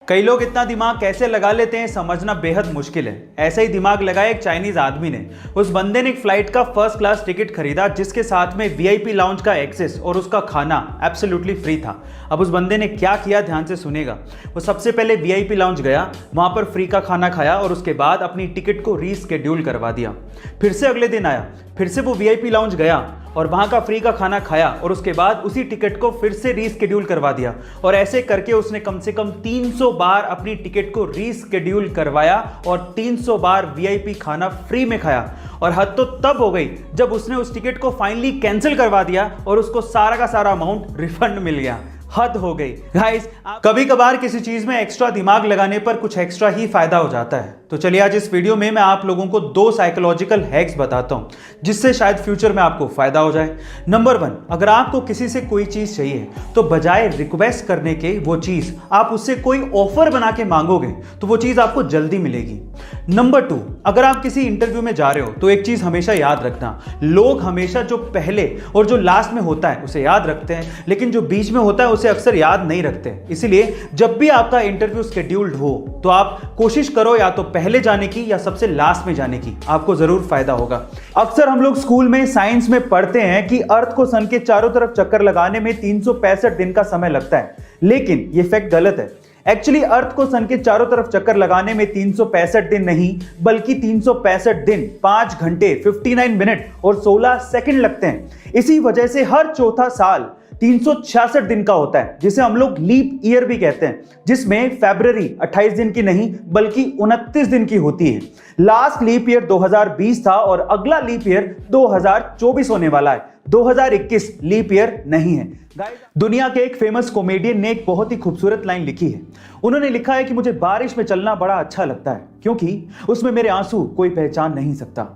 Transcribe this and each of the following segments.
कई लोग इतना दिमाग कैसे लगा लेते हैं समझना बेहद मुश्किल है। ऐसा ही दिमाग लगाया एक चाइनीज आदमी ने। उस बंदे ने एक फ्लाइट का फर्स्ट क्लास टिकट खरीदा जिसके साथ में वीआईपी लाउंज का एक्सेस और उसका खाना एब्सोल्युटली फ्री था। अब उस बंदे ने क्या किया ध्यान से सुनेगा। वो सबसे पहले वीआईपी लाउंज गया, वहां पर फ्री का खाना खाया और उसके बाद अपनी टिकट को रीस्केड्यूल करवा दिया। फिर से अगले दिन आया, फिर से वो वीआईपी लाउंज गया और वहां का फ्री का खाना खाया और उसके बाद उसी टिकट को फिर से रीस्केड्यूल करवा दिया। और ऐसे करके उसने कम से कम 300 बार अपनी टिकट को रीस्केड्यूल करवाया और 300 बार वीआईपी खाना फ्री में खाया। और हद तो तब हो गई जब उसने उस टिकट को फाइनली कैंसिल करवा दिया और उसको सारा का सारा अमाउंट रिफंड मिल गया। हद हो गई। गाइस, कभी कभार किसी चीज में एक्स्ट्रा दिमाग लगाने पर कुछ एक्स्ट्रा ही फायदा हो जाता है। तो चलिए आज इस वीडियो में मैं आप लोगों को 2 साइकोलॉजिकल हैक्स बताता हूं जिससे शायद फ्यूचर में आपको फायदा हो जाए। नंबर 1, अगर आपको किसी से कोई चीज चाहिए तो बजाय रिक्वेस्ट करने के वो चीज आप उससे कोई ऑफर बना के मांगोगे तो वो चीज आपको जल्दी मिलेगी। नंबर 2, अगर आप किसी इंटरव्यू में जा रहे हो तो एक चीज हमेशा याद रखना, लोग हमेशा जो पहले और जो लास्ट में होता है उसे याद रखते हैं, लेकिन जो बीच में होता है उसे अक्सर याद नहीं रखते। इसीलिए जब भी आपका इंटरव्यू शेड्यूल्ड हो तो आप कोशिश करो या तो पहले जाने की या सबसे लास्ट में जाने की, आपको जरूर फायदा होगा। अक्सर हम लोग स्कूल में साइंस में पढ़ते हैं कि अर्थ को सन के चारों तरफ चक्कर लगाने में 365 दिन का समय लगता है, लेकिन यह फैक्ट गलत है। एक्चुअली अर्थ को सन के चारों तरफ चक्कर लगाने में 365 दिन नहीं बल्कि 365 दिन 5 घंटे 59 मिनट और 16 सेकंड लगते हैं। इसी वजह से हर चौथा साल 366 दिन का होता है जिसे हम लोग लीप ईयर भी कहते हैं, जिसमें फरवरी 28 दिन की नहीं बल्कि 29 दिन की होती है। लास्ट लीप ईयर 2020 था और अगला लीप ईयर 2024 होने वाला है। 2021 लीप ईयर नहीं है। दुनिया के एक फेमस कॉमेडियन ने एक बहुत ही खूबसूरत लाइन लिखी है। उन्होंने लिखा है कि मुझे बारिश में चलना बड़ा अच्छा लगता है क्योंकि उसमें मेरे आंसू कोई पहचान नहीं सकता।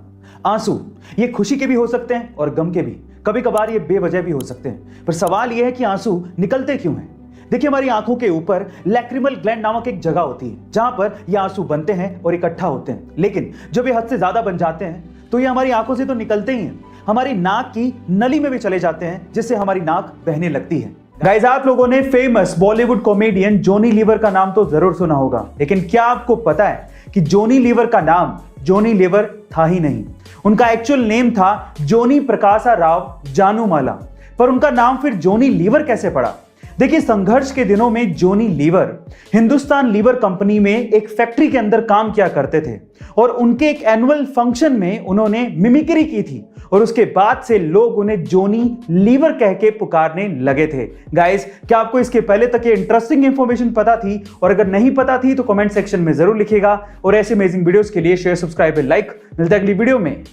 आंसू ये खुशी के भी हो सकते हैं और गम के भी, कभी कभार ये बेवजह भी हो सकते हैं, पर सवाल यह है कि आंसू निकलते क्यों हैं। देखिए, हमारी आंखों के ऊपर लैक्रिमल ग्लैंड नामक एक जगह होती है जहां पर ये आंसू बनते हैं और इकट्ठा होते हैं, लेकिन जब ये हद से ज्यादा बन जाते हैं तो ये हमारी आंखों से तो निकलते ही हैं, हमारी नाक की नली में भी चले जाते हैं जिससे हमारी नाक बहने लगती है। गाइस, आप लोगों ने famous Bollywood comedian Johnny Lever का नाम तो जरूर सुना होगा, लेकिन क्या आपको पता है कि जॉनी लीवर का नाम जॉनी लीवर था ही नहीं। उनका एक्चुअल नेम था जॉनी प्रकाशा राव जानूमाला, पर उनका नाम फिर जॉनी लीवर कैसे पड़ा। देखिए, संघर्ष के दिनों में जॉनी लीवर हिंदुस्तान लीवर कंपनी में एक फैक्ट्री के अंदर काम किया करते थे और उनके एक एनुअल फंक्शन में उन्होंने मिमिक्री की थी और उसके बाद से लोग उन्हें जॉनी लीवर कह के पुकारने लगे थे। गाइस, क्या आपको इसके पहले तक ये इंटरेस्टिंग इंफॉर्मेशन पता थी? और अगर नहीं पता थी तो कमेंट सेक्शन में जरूर लिखिएगा और ऐसे अमेजिंग वीडियोस के लिए शेयर, सब्सक्राइब, लाइक। मिलता है अगली वीडियो में।